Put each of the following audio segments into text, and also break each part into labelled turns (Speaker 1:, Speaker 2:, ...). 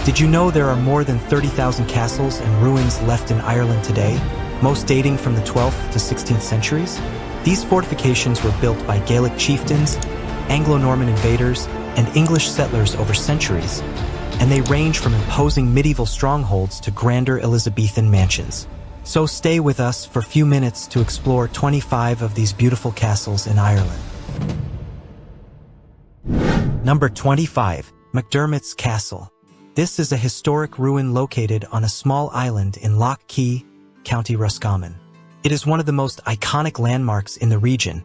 Speaker 1: Did you know there are more than 30,000 castles and ruins left in Ireland today, most dating from the 12th to 16th centuries? These fortifications were built by Gaelic chieftains, Anglo-Norman invaders, and English settlers over centuries, and they range from imposing medieval strongholds to grander Elizabethan mansions. So stay with us for a few minutes to explore 25 of these beautiful castles in Ireland. Number 25. McDermott's Castle. This is a historic ruin located on a small island in Lough Key, County Roscommon. It is one of the most iconic landmarks in the region.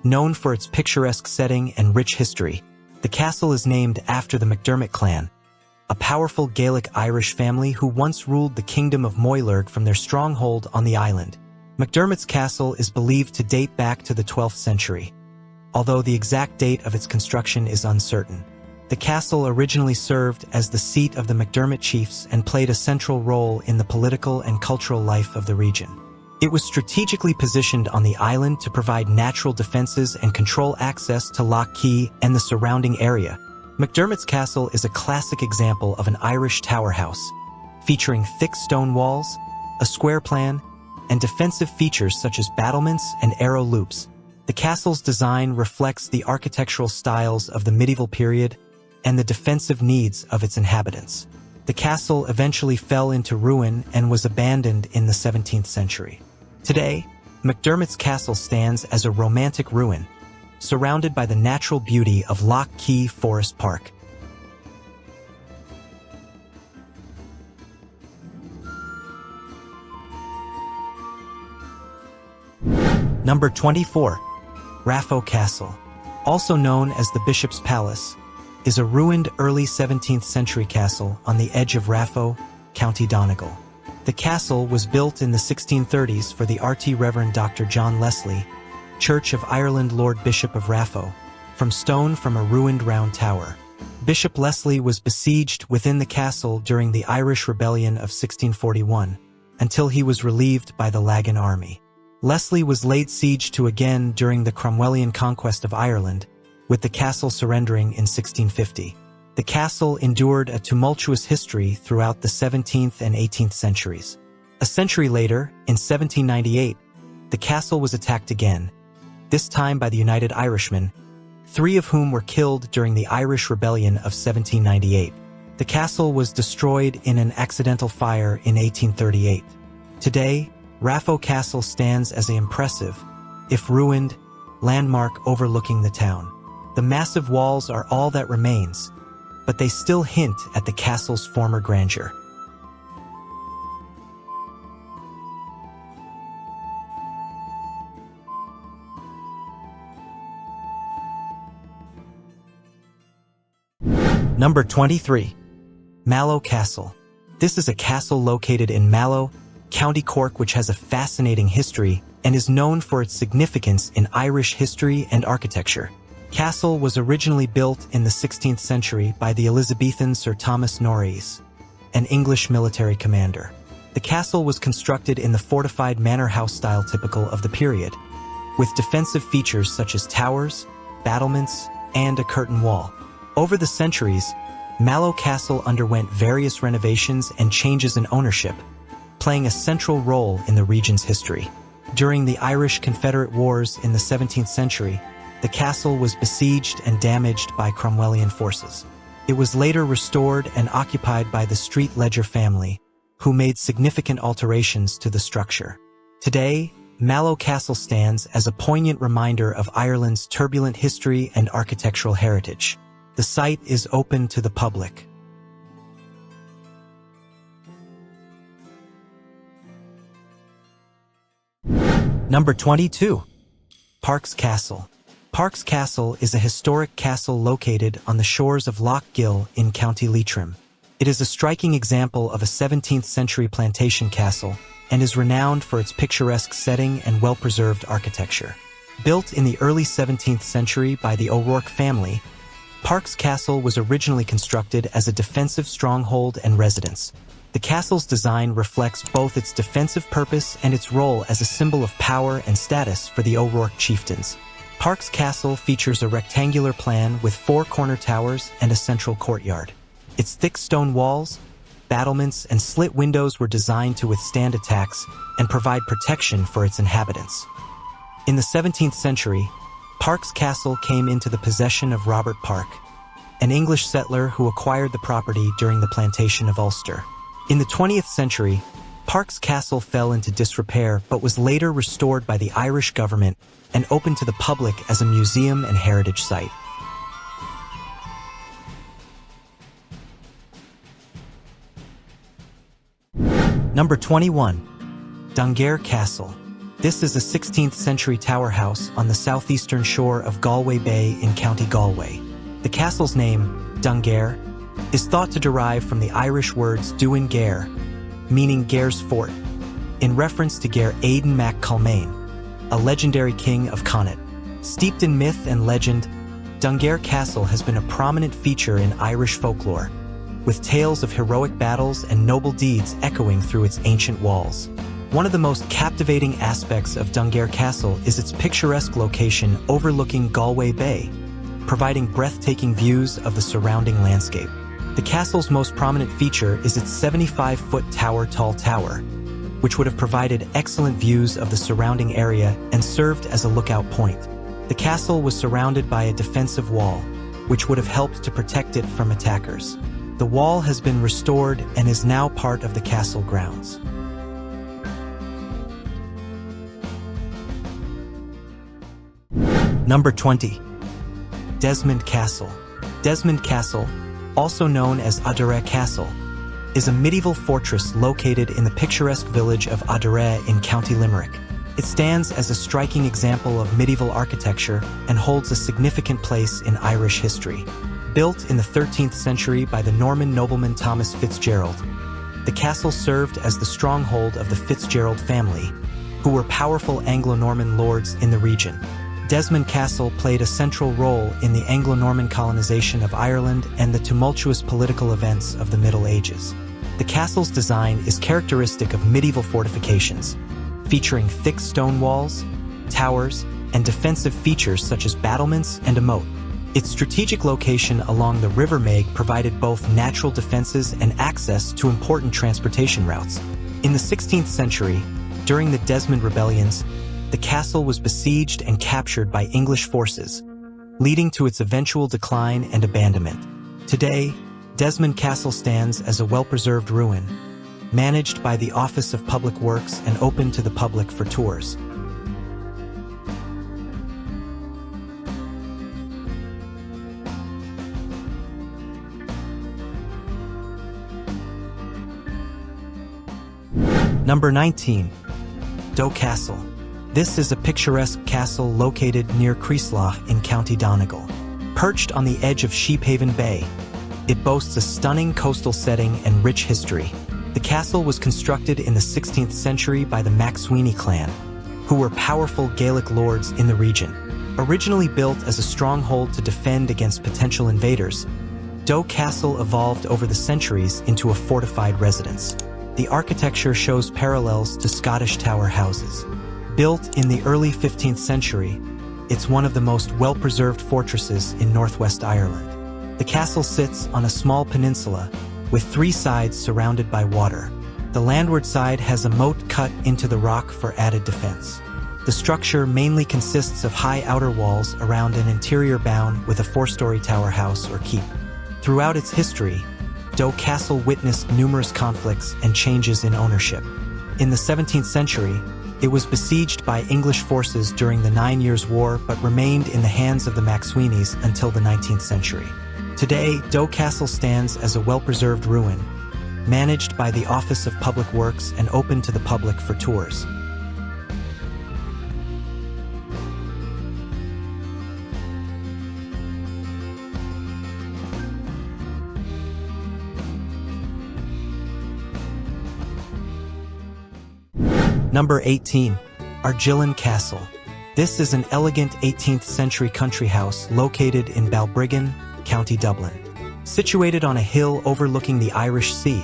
Speaker 1: Known for its picturesque setting and rich history, the castle is named after the McDermott clan, a powerful Gaelic Irish family who once ruled the kingdom of Moylurg from their stronghold on the island. McDermott's Castle is believed to date back to the 12th century, although the exact date of its construction is uncertain. The castle originally served as the seat of the McDermott chiefs and played a central role in the political and cultural life of the region. It was strategically positioned on the island to provide natural defenses and control access to Lough Key and the surrounding area. McDermott's Castle is a classic example of an Irish tower house, featuring thick stone walls, a square plan, and defensive features such as battlements and arrow loops. The castle's design reflects the architectural styles of the medieval period and the defensive needs of its inhabitants. The castle eventually fell into ruin and was abandoned in the 17th century. Today, McDermott's Castle stands as a romantic ruin, surrounded by the natural beauty of Lough Key Forest Park. Number 24. Raphoe Castle, also known as the Bishop's Palace, is a ruined early 17th century castle on the edge of Raphoe, County Donegal. The castle was built in the 1630s for the RT Reverend Dr. John Leslie, Church of Ireland Lord Bishop of Raphoe, from stone from a ruined round tower. Bishop Leslie was besieged within the castle during the Irish Rebellion of 1641, until he was relieved by the Lagan army. Leslie was laid siege to again during the Cromwellian conquest of Ireland, with the castle surrendering in 1650. The castle endured a tumultuous history throughout the 17th and 18th centuries. A century later, in 1798, the castle was attacked again, this time by the United Irishmen, 3 of whom were killed during the Irish Rebellion of 1798. The castle was destroyed in an accidental fire in 1838. Today, Raphoe Castle stands as an impressive, if ruined, landmark overlooking the town. The massive walls are all that remains, but they still hint at the castle's former grandeur. Number 23. Mallow Castle. This is a castle located in Mallow, County Cork, which has a fascinating history and is known for its significance in Irish history and architecture. Castle was originally built in the 16th century by the Elizabethan Sir Thomas Norreys, an English military commander. The castle was constructed in the fortified manor house style typical of the period, with defensive features such as towers, battlements, and a curtain wall. Over the centuries, Mallow Castle underwent various renovations and changes in ownership, playing a central role in the region's history. During the Irish Confederate Wars in the 17th century, the castle was besieged and damaged by Cromwellian forces. It was later restored and occupied by the Street Ledger family, who made significant alterations to the structure. Today, Mallow Castle stands as a poignant reminder of Ireland's turbulent history and architectural heritage. The site is open to the public. Number 22. Parke Castle. Parke Castle is a historic castle located on the shores of Lough Gill in County Leitrim. It is a striking example of a 17th century plantation castle and is renowned for its picturesque setting and well-preserved architecture. Built in the early 17th century by the O'Rourke family, Parke Castle was originally constructed as a defensive stronghold and residence. The castle's design reflects both its defensive purpose and its role as a symbol of power and status for the O'Rourke chieftains. Parke Castle features a rectangular plan with 4 corner towers and a central courtyard. Its thick stone walls, battlements, and slit windows were designed to withstand attacks and provide protection for its inhabitants. In the 17th century, Parke's castle came into the possession of Robert Parke, an English settler who acquired the property during the plantation of Ulster. In the 20th century, Parke's castle fell into disrepair but was later restored by the Irish government and opened to the public as a museum and heritage site. Number 21. Dunguaire Castle. This is a 16th century tower house on the southeastern shore of Galway Bay in County Galway. The castle's name, Dunguaire, is thought to derive from the Irish words Duin Gair, meaning Gair's fort, in reference to Gair Aidan mac Culmain, a legendary king of Connacht. Steeped in myth and legend, Dunguaire Castle has been a prominent feature in Irish folklore, with tales of heroic battles and noble deeds echoing through its ancient walls. One of the most captivating aspects of Dunguaire Castle is its picturesque location overlooking Galway Bay, providing breathtaking views of the surrounding landscape. The castle's most prominent feature is its 75-foot tall tower, which would have provided excellent views of the surrounding area and served as a lookout point. The castle was surrounded by a defensive wall, which would have helped to protect it from attackers. The wall has been restored and is now part of the castle grounds. Number 20. Desmond Castle. Desmond Castle, also known as Ardgillan Castle, is a medieval fortress located in the picturesque village of Ardgillan in County Limerick. It stands as a striking example of medieval architecture and holds a significant place in Irish history. Built in the 13th century by the Norman nobleman Thomas Fitzgerald, the castle served as the stronghold of the Fitzgerald family, who were powerful Anglo-Norman lords in the region. Desmond Castle played a central role in the Anglo-Norman colonization of Ireland and the tumultuous political events of the Middle Ages. The castle's design is characteristic of medieval fortifications, featuring thick stone walls, towers, and defensive features such as battlements and a moat. Its strategic location along the River Meg provided both natural defenses and access to important transportation routes. In the 16th century, during the Desmond rebellions, the castle was besieged and captured by English forces, leading to its eventual decline and abandonment. Today, Desmond Castle stands as a well-preserved ruin, managed by the Office of Public Works and open to the public for tours. Number 19. Doe Castle. This is a picturesque castle located near Creeslaw in County Donegal. Perched on the edge of Sheephaven Bay, it boasts a stunning coastal setting and rich history. The castle was constructed in the 16th century by the MacSweeney clan, who were powerful Gaelic lords in the region. Originally built as a stronghold to defend against potential invaders, Doe Castle evolved over the centuries into a fortified residence. The architecture shows parallels to Scottish tower houses. Built in the early 15th century, it's one of the most well-preserved fortresses in northwest Ireland. The castle sits on a small peninsula with 3 sides surrounded by water. The landward side has a moat cut into the rock for added defense. The structure mainly consists of high outer walls around an interior bound with a 4-story tower house or keep. Throughout its history, Doe Castle witnessed numerous conflicts and changes in ownership. In the 17th century, it was besieged by English forces during the 9 Years' War but remained in the hands of the MacSweeneys until the 19th century. Today, Doe Castle stands as a well-preserved ruin, managed by the Office of Public Works and open to the public for tours. Number 18. Ardgillan Castle. This is an elegant 18th century country house located in Balbriggan, County Dublin. Situated on a hill overlooking the Irish Sea,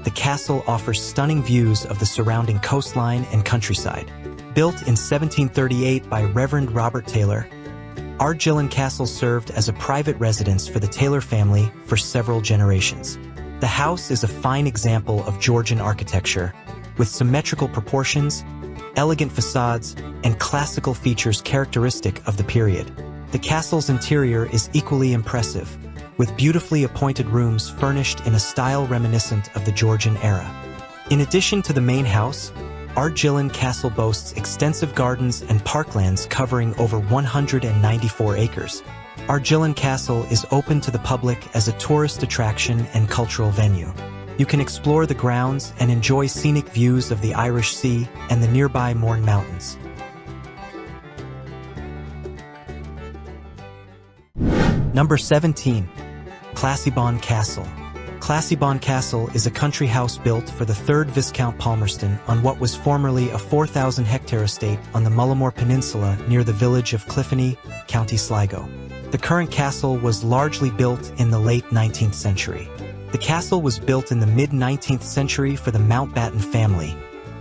Speaker 1: the castle offers stunning views of the surrounding coastline and countryside. Built in 1738 by Reverend Robert Taylor, Ardgillan Castle served as a private residence for the Taylor family for several generations. The house is a fine example of Georgian architecture, with symmetrical proportions, elegant facades, and classical features characteristic of the period. The castle's interior is equally impressive, with beautifully appointed rooms furnished in a style reminiscent of the Georgian era. In addition to the main house, Ardgillan Castle boasts extensive gardens and parklands covering over 194 acres. Ardgillan Castle is open to the public as a tourist attraction and cultural venue. You can explore the grounds and enjoy scenic views of the Irish Sea and the nearby Mourne Mountains. Number 17. Classiebawn Castle. Classiebawn Castle is a country house built for the 3rd Viscount Palmerston on what was formerly a 4,000-hectare estate on the Mullaghmore Peninsula near the village of Kilkenny, County Sligo. The current castle was largely built in the late 19th century. The castle was built in the mid-19th century for the Mountbatten family,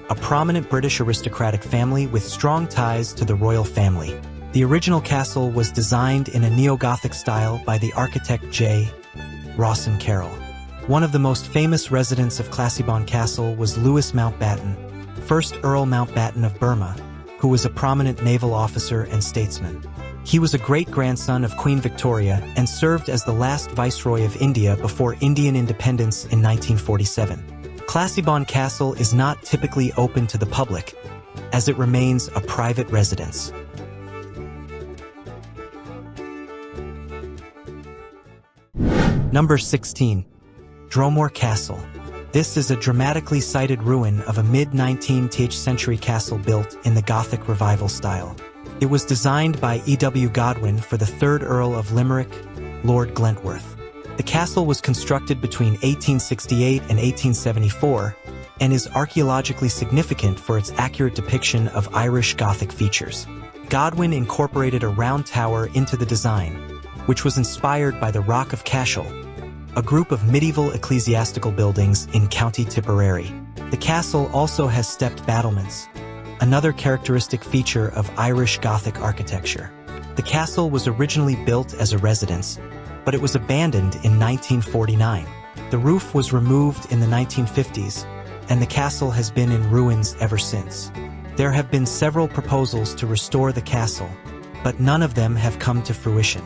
Speaker 1: a prominent British aristocratic family with strong ties to the royal family. The original castle was designed in a neo-Gothic style by the architect J. Rawson Carroll. One of the most famous residents of Classiebawn Castle was Louis Mountbatten, 1st Earl Mountbatten of Burma, who was a prominent naval officer and statesman. He was a great-grandson of Queen Victoria and served as the last Viceroy of India before Indian independence in 1947. Classiebawn Castle is not typically open to the public, as it remains a private residence. Number 16. Dromore Castle. This is a dramatically cited ruin of a mid-19th century castle built in the Gothic Revival style. It was designed by E.W. Godwin for the 3rd Earl of Limerick, Lord Glentworth. The castle was constructed between 1868 and 1874 and is archaeologically significant for its accurate depiction of Irish Gothic features. Godwin incorporated a round tower into the design, which was inspired by the Rock of Cashel, a group of medieval ecclesiastical buildings in County Tipperary. The castle also has stepped battlements, another characteristic feature of Irish Gothic architecture. The castle was originally built as a residence, but it was abandoned in 1949. The roof was removed in the 1950s, and the castle has been in ruins ever since. There have been several proposals to restore the castle, but none of them have come to fruition.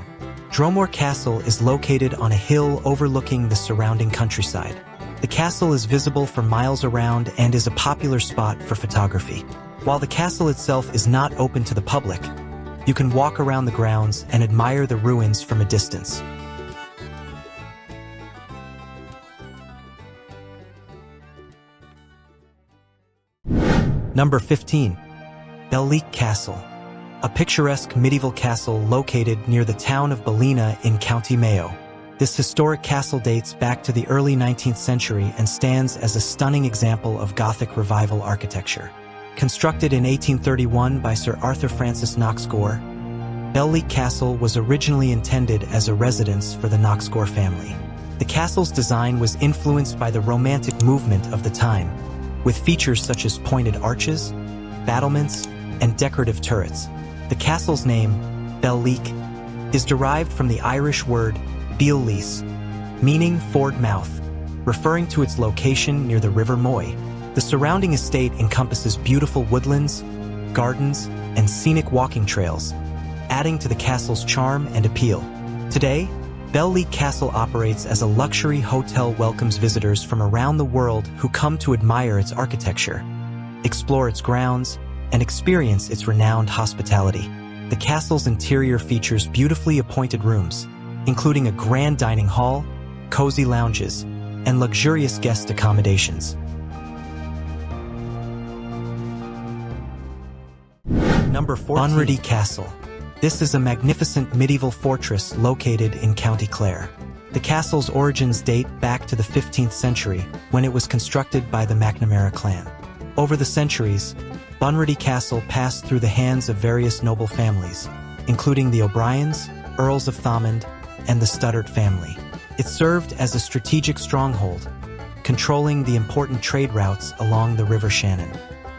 Speaker 1: Dromore Castle is located on a hill overlooking the surrounding countryside. The castle is visible for miles around and is a popular spot for photography. While the castle itself is not open to the public, you can walk around the grounds and admire the ruins from a distance. Number 15. Belleek Castle. A picturesque medieval castle located near the town of Ballina in County Mayo. This historic castle dates back to the early 19th century and stands as a stunning example of Gothic Revival architecture. Constructed in 1831 by Sir Arthur Francis Knox-Gore, Belleek Castle was originally intended as a residence for the Knox-Gore family. The castle's design was influenced by the Romantic movement of the time, with features such as pointed arches, battlements, and decorative turrets. The castle's name, Belleek, is derived from the Irish word Beal-lees, meaning ford mouth, referring to its location near the River Moy. The surrounding estate encompasses beautiful woodlands, gardens, and scenic walking trails, adding to the castle's charm and appeal. Today, Belleek Castle operates as a luxury hotel, welcomes visitors from around the world who come to admire its architecture, explore its grounds, and experience its renowned hospitality. The castle's interior features beautifully appointed rooms, including a grand dining hall, cozy lounges, and luxurious guest accommodations. Number 14. Bunratty Castle. This is a magnificent medieval fortress located in County Clare. The castle's origins date back to the 15th century, when it was constructed by the McNamara clan. Over the centuries, Bunratty Castle passed through the hands of various noble families, including the O'Briens, Earls of Thomond, and the Studdart family. It served as a strategic stronghold, controlling the important trade routes along the River Shannon.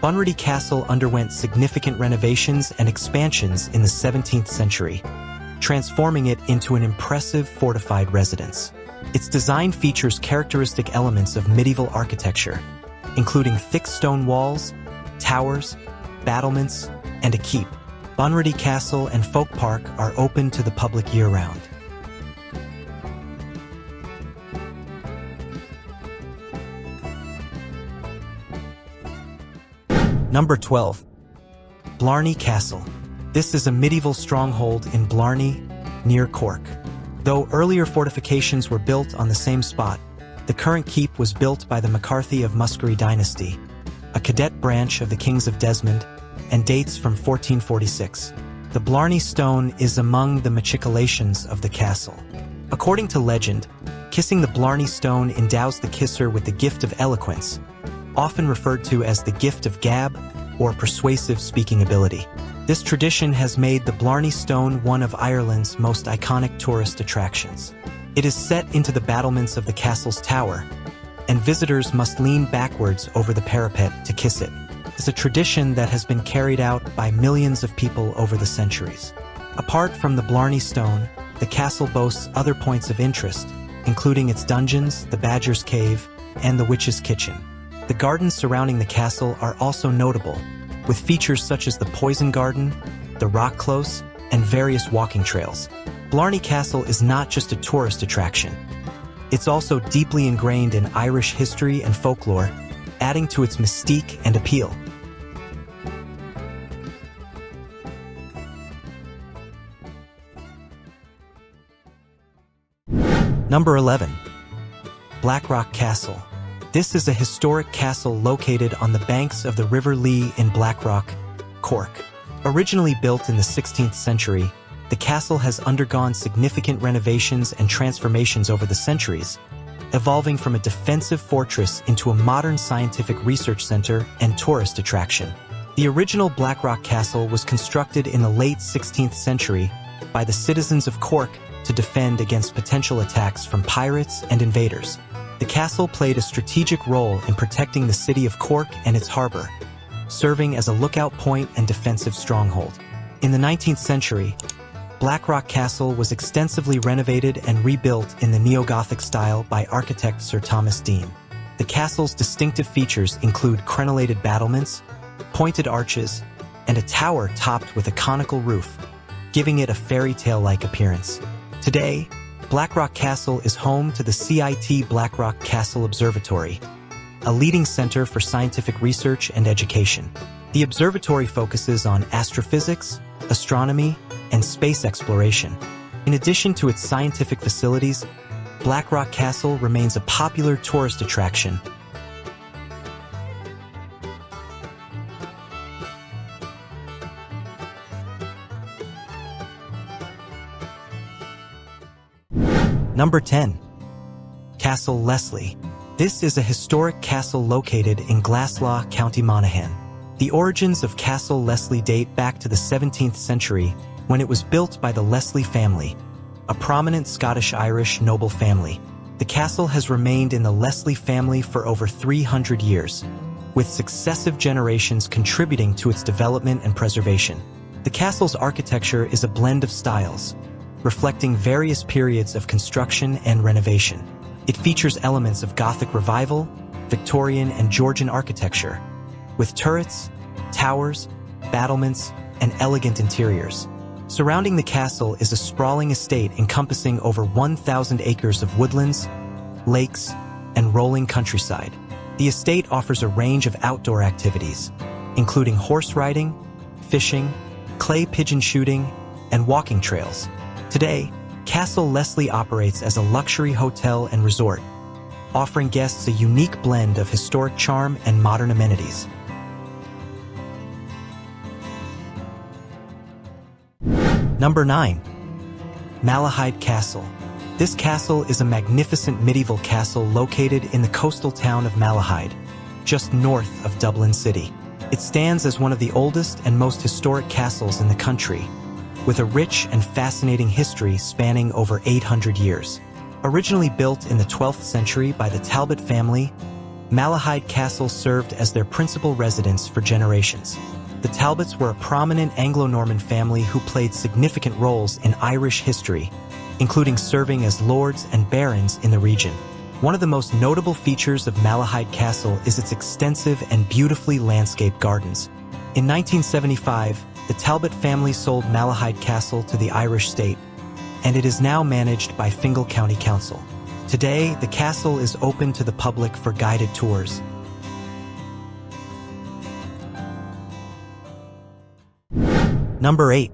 Speaker 1: Bunratty Castle underwent significant renovations and expansions in the 17th century, transforming it into an impressive fortified residence. Its design features characteristic elements of medieval architecture, including thick stone walls, towers, battlements, and a keep. Bunratty Castle and Folk Park are open to the public year-round. Number 12. Blarney Castle. This is a medieval stronghold in Blarney, near Cork. Though earlier fortifications were built on the same spot, the current keep was built by the McCarthy of Muskerry dynasty, a cadet branch of the Kings of Desmond, and dates from 1446. The Blarney Stone is among the machicolations of the castle. According to legend, kissing the Blarney Stone endows the kisser with the gift of eloquence, often referred to as the gift of gab or persuasive speaking ability. This tradition has made the Blarney Stone one of Ireland's most iconic tourist attractions. It is set into the battlements of the castle's tower, and visitors must lean backwards over the parapet to kiss it. It's a tradition that has been carried out by millions of people over the centuries. Apart from the Blarney Stone, the castle boasts other points of interest, including its dungeons, the Badger's Cave, and the Witch's Kitchen. The gardens surrounding the castle are also notable, with features such as the Poison Garden, the Rock Close, and various walking trails. Blarney Castle is not just a tourist attraction. It's also deeply ingrained in Irish history and folklore, adding to its mystique and appeal. Number 11. Blackrock Castle. This is a historic castle located on the banks of the River Lee in Blackrock, Cork. Originally built in the 16th century, the castle has undergone significant renovations and transformations over the centuries, evolving from a defensive fortress into a modern scientific research center and tourist attraction. The original Blackrock Castle was constructed in the late 16th century by the citizens of Cork to defend against potential attacks from pirates and invaders. The castle played a strategic role in protecting the city of Cork and its harbor, serving as a lookout point and defensive stronghold. In the 19th century, Blackrock Castle was extensively renovated and rebuilt in the neo-Gothic style by architect Sir Thomas Deane. The castle's distinctive features include crenellated battlements, pointed arches, and a tower topped with a conical roof, giving it a fairy tale-like appearance. Today, Blackrock Castle is home to the CIT Blackrock Castle Observatory, a leading center for scientific research and education. The observatory focuses on astrophysics, astronomy, and space exploration. In addition to its scientific facilities, Blackrock Castle remains a popular tourist attraction. Number 10. Castle Leslie. This is a historic castle located in Glaslaw, County Monaghan. The origins of Castle Leslie date back to the 17th century when it was built by the Leslie family, a prominent Scottish-Irish noble family. The castle has remained in the Leslie family for over 300 years, with successive generations contributing to its development and preservation. The castle's architecture is a blend of styles, reflecting various periods of construction and renovation. It features elements of Gothic Revival, Victorian and Georgian architecture, with turrets, towers, battlements, and elegant interiors. Surrounding the castle is a sprawling estate encompassing over 1,000 acres of woodlands, lakes, and rolling countryside. The estate offers a range of outdoor activities, including horse riding, fishing, clay pigeon shooting, and walking trails. Today, Castle Leslie operates as a luxury hotel and resort, offering guests a unique blend of historic charm and modern amenities. Number 9. Malahide Castle. This castle is a magnificent medieval castle located in the coastal town of Malahide, just north of Dublin City. It stands as one of the oldest and most historic castles in the country, with a rich and fascinating history spanning over 800 years. Originally built in the 12th century by the Talbot family, Malahide Castle served as their principal residence for generations. The Talbots were a prominent Anglo-Norman family who played significant roles in Irish history, including serving as lords and barons in the region. One of the most notable features of Malahide Castle is its extensive and beautifully landscaped gardens. In 1975, the Talbot family sold Malahide Castle to the Irish state, and it is now managed by Fingal County Council. Today, the castle is open to the public for guided tours. Number 8.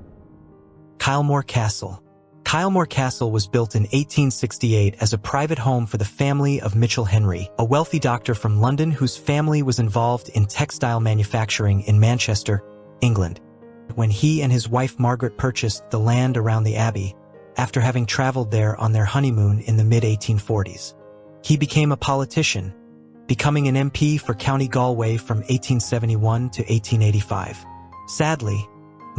Speaker 1: Kylemore Castle. Kylemore Castle was built in 1868 as a private home for the family of Mitchell Henry, a wealthy doctor from London whose family was involved in textile manufacturing in Manchester, England. When he and his wife Margaret purchased the land around the abbey, after having traveled there on their honeymoon in the mid-1840s. He became a politician, becoming an MP for County Galway from 1871 to 1885. Sadly,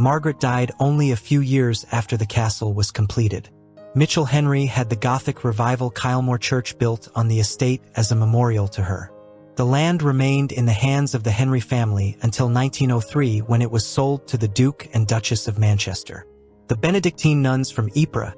Speaker 1: Margaret died only a few years after the castle was completed. Mitchell Henry had the Gothic Revival Kylemore Church built on the estate as a memorial to her. The land remained in the hands of the Henry family until 1903 when it was sold to the Duke and Duchess of Manchester. The Benedictine nuns from Ypres,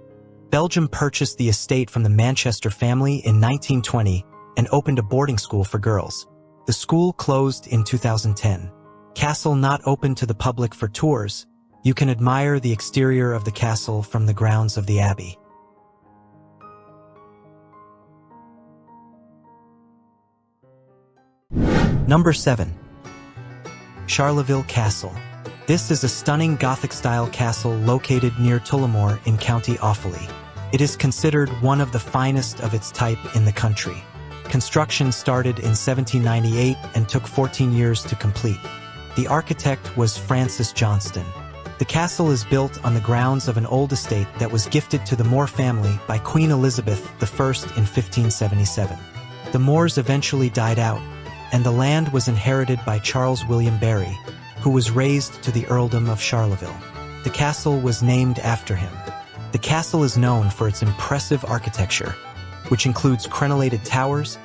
Speaker 1: Belgium purchased the estate from the Manchester family in 1920 and opened a boarding school for girls. The school closed in 2010. Castle not open to the public for tours, you can admire the exterior of the castle from the grounds of the abbey. Number 7. Charleville Castle. This is a stunning Gothic-style castle located near Tullamore in County Offaly. It is considered one of the finest of its type in the country. Construction started in 1798 and took 14 years to complete. The architect was Francis Johnston. The castle is built on the grounds of an old estate that was gifted to the More family by Queen Elizabeth I in 1577. The Moores eventually died out, and the land was inherited by Charles William Barry, who was raised to the earldom of Charleville. The castle was named after him. The castle is known for its impressive architecture, which includes crenellated towers,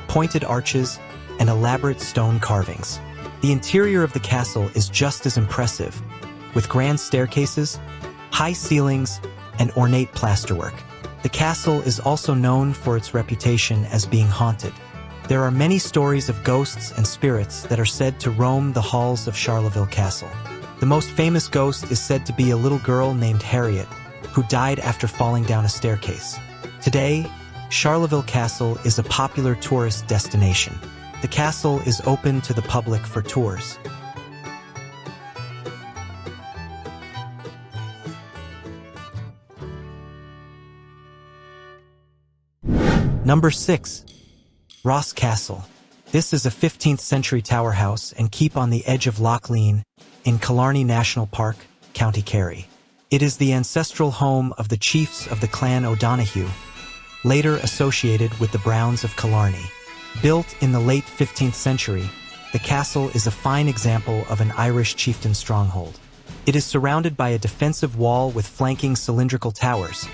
Speaker 1: pointed arches, and elaborate stone carvings. The interior of the castle is just as impressive, with grand staircases, high ceilings, and ornate plasterwork. The castle is also known for its reputation as being haunted. There are many stories of ghosts and spirits that are said to roam the halls of Charleville Castle. The most famous ghost is said to be a little girl named Harriet, who died after falling down a staircase. Today, Charleville Castle is a popular tourist destination. The castle is open to the public for tours. Number 6. Raphoe Castle. This is a 15th century tower house and keep on the edge of Loch Lean in Killarney National Park, County Kerry. It is the ancestral home of the chiefs of the clan O'Donoghue, later associated with the Browns of Killarney. Built in the late 15th century, the castle is a fine example of an Irish chieftain stronghold. It is surrounded by a defensive wall with flanking cylindrical towers,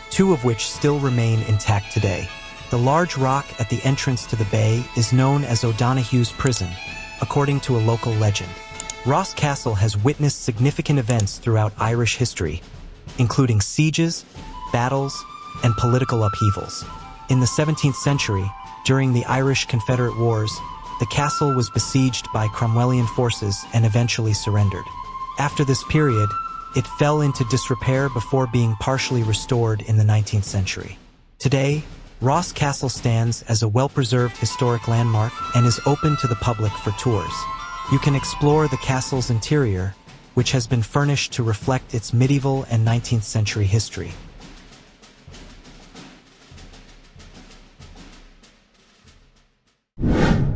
Speaker 1: two of which still remain intact today. The large rock at the entrance to the bay is known as O'Donoghue's Prison, according to a local legend. Raphoe Castle has witnessed significant events throughout Irish history, including sieges, battles, and political upheavals. In the 17th century, during the Irish Confederate Wars, the castle was besieged by Cromwellian forces and eventually surrendered. After this period, it fell into disrepair before being partially restored in the 19th century. Today, Raphoe Castle stands as a well-preserved historic landmark and is open to the public for tours. You can explore the castle's interior, which has been furnished to reflect its medieval and 19th century history.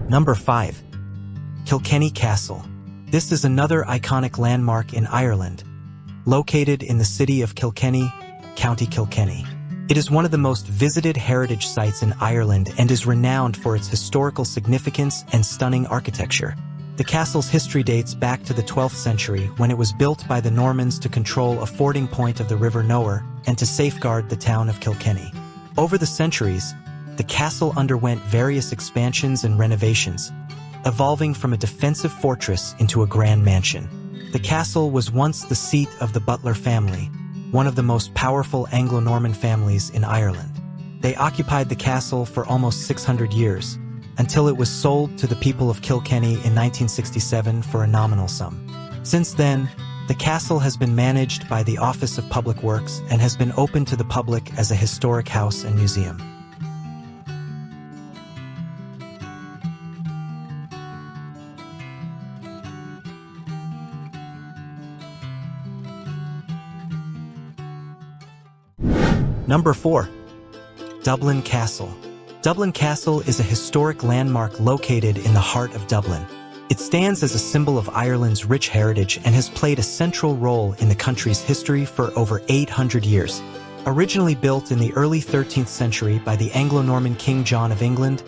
Speaker 1: Number 5. Kilkenny Castle. This is another iconic landmark in Ireland, located in the city of Kilkenny, County Kilkenny. It is one of the most visited heritage sites in Ireland and is renowned for its historical significance and stunning architecture. The castle's history dates back to the 12th century when it was built by the Normans to control a fording point of the River Nowhere and to safeguard the town of Kilkenny. Over the centuries, the castle underwent various expansions and renovations, evolving from a defensive fortress into a grand mansion. The castle was once the seat of the Butler family, one of the most powerful Anglo-Norman families in Ireland. They occupied the castle for almost 600 years, until it was sold to the people of Kilkenny in 1967 for a nominal sum. Since then, the castle has been managed by the Office of Public Works and has been open to the public as a historic house and museum. Number 4. Dublin Castle. Dublin Castle is a historic landmark located in the heart of Dublin. It stands as a symbol of Ireland's rich heritage and has played a central role in the country's history for over 800 years. Originally built in the early 13th century by the Anglo-Norman King John of England,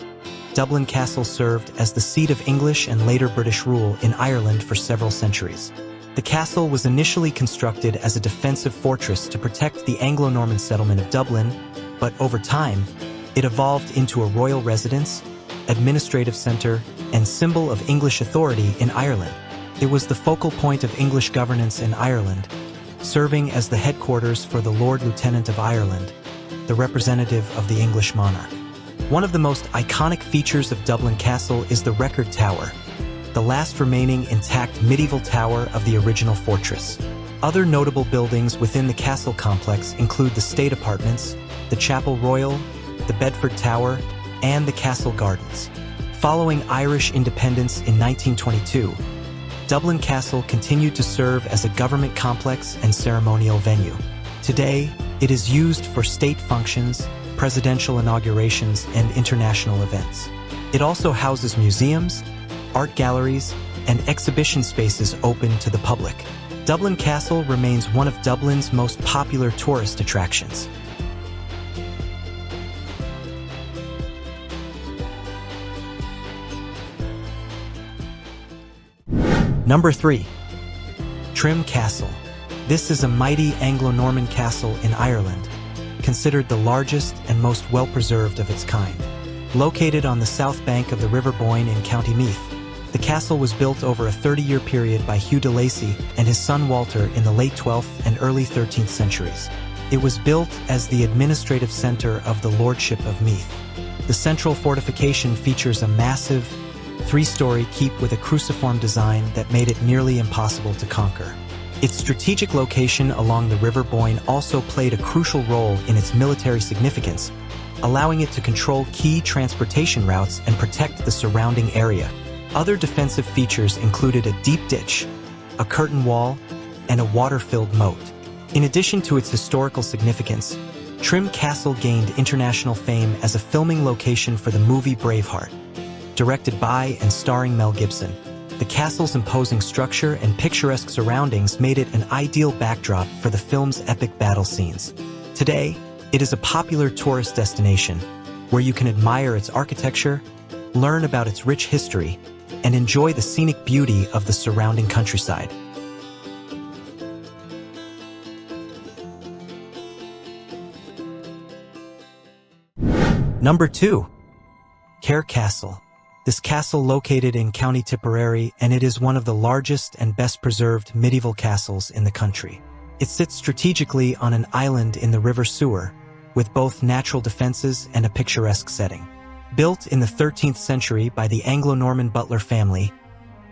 Speaker 1: Dublin Castle served as the seat of English and later British rule in Ireland for several centuries. The castle was initially constructed as a defensive fortress to protect the Anglo-Norman settlement of Dublin, but over time, it evolved into a royal residence, administrative center, and symbol of English authority in Ireland. It was the focal point of English governance in Ireland, serving as the headquarters for the Lord Lieutenant of Ireland, the representative of the English monarch. One of the most iconic features of Dublin Castle is the Record Tower, the last remaining intact medieval tower of the original fortress. Other notable buildings within the castle complex include the State Apartments, the Chapel Royal, the Bedford Tower, and the Castle Gardens. Following Irish independence in 1922, Dublin Castle continued to serve as a government complex and ceremonial venue. Today, it is used for state functions, presidential inaugurations, and international events. It also houses museums, art galleries, and exhibition spaces open to the public. Dublin Castle remains one of Dublin's most popular tourist attractions. Number 3. Trim Castle. This is a mighty Anglo-Norman castle in Ireland, considered the largest and most well-preserved of its kind. Located on the south bank of the River Boyne in County Meath, the castle was built over a 30-year period by Hugh de Lacy and his son Walter in the late 12th and early 13th centuries. It was built as the administrative center of the Lordship of Meath. The central fortification features a massive, 3-story keep with a cruciform design that made it nearly impossible to conquer. Its strategic location along the River Boyne also played a crucial role in its military significance, allowing it to control key transportation routes and protect the surrounding area. Other defensive features included a deep ditch, a curtain wall, and a water-filled moat. In addition to its historical significance, Trim Castle gained international fame as a filming location for the movie Braveheart. Directed by and starring Mel Gibson, the castle's imposing structure and picturesque surroundings made it an ideal backdrop for the film's epic battle scenes. Today, it is a popular tourist destination where you can admire its architecture, learn about its rich history, and enjoy the scenic beauty of the surrounding countryside. Number 2. Cahir Castle. This castle located in County Tipperary, and it is one of the largest and best-preserved medieval castles in the country. It sits strategically on an island in the River Suir, with both natural defenses and a picturesque setting. Built in the 13th century by the Anglo-Norman Butler family,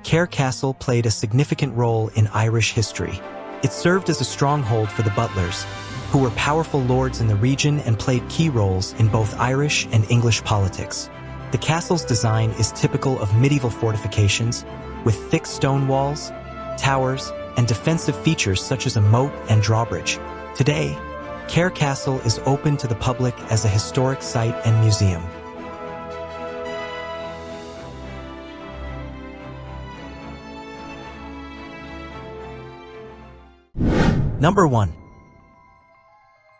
Speaker 1: Cahir Castle played a significant role in Irish history. It served as a stronghold for the Butlers, who were powerful lords in the region and played key roles in both Irish and English politics. The castle's design is typical of medieval fortifications, with thick stone walls, towers, and defensive features such as a moat and drawbridge. Today, Cahir Castle is open to the public as a historic site and museum. Number 1.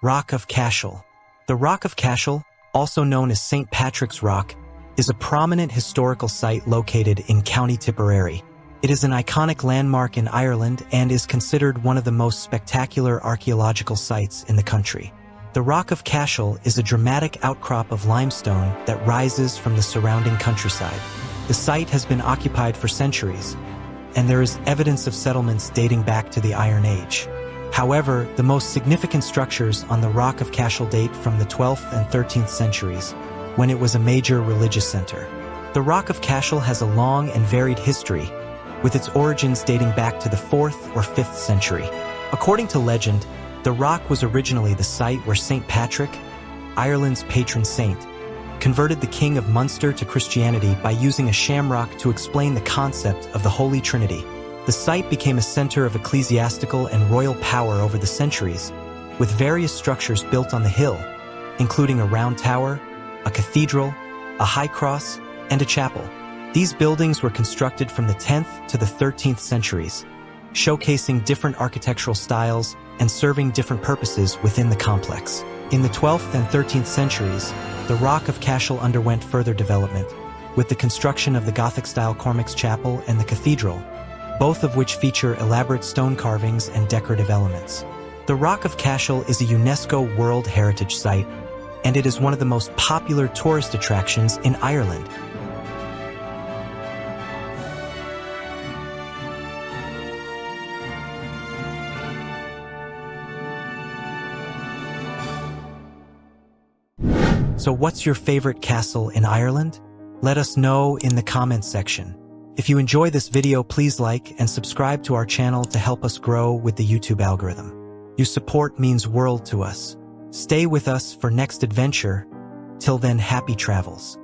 Speaker 1: Rock of Cashel. The Rock of Cashel, also known as St. Patrick's Rock, is a prominent historical site located in County Tipperary. It is an iconic landmark in Ireland and is considered one of the most spectacular archaeological sites in the country. The Rock of Cashel is a dramatic outcrop of limestone that rises from the surrounding countryside. The site has been occupied for centuries, and there is evidence of settlements dating back to the Iron Age. However, the most significant structures on the Rock of Cashel date from the 12th and 13th centuries, when it was a major religious center. The Rock of Cashel has a long and varied history, with its origins dating back to the 4th or 5th century. According to legend, the rock was originally the site where St. Patrick, Ireland's patron saint, converted the King of Munster to Christianity by using a shamrock to explain the concept of the Holy Trinity. The site became a center of ecclesiastical and royal power over the centuries, with various structures built on the hill, including a round tower, a cathedral, a high cross, and a chapel. These buildings were constructed from the 10th to the 13th centuries, showcasing different architectural styles and serving different purposes within the complex. In the 12th and 13th centuries, the Rock of Cashel underwent further development, with the construction of the Gothic-style Cormac's Chapel and the cathedral, both of which feature elaborate stone carvings and decorative elements. The Rock of Cashel is a UNESCO World Heritage Site, and it is one of the most popular tourist attractions in Ireland. So what's your favorite castle in Ireland? Let us know in the comments section. If you enjoy this video, please like and subscribe to our channel to help us grow with the YouTube algorithm. Your support means world to us. Stay with us for next adventure. Till then, happy travels.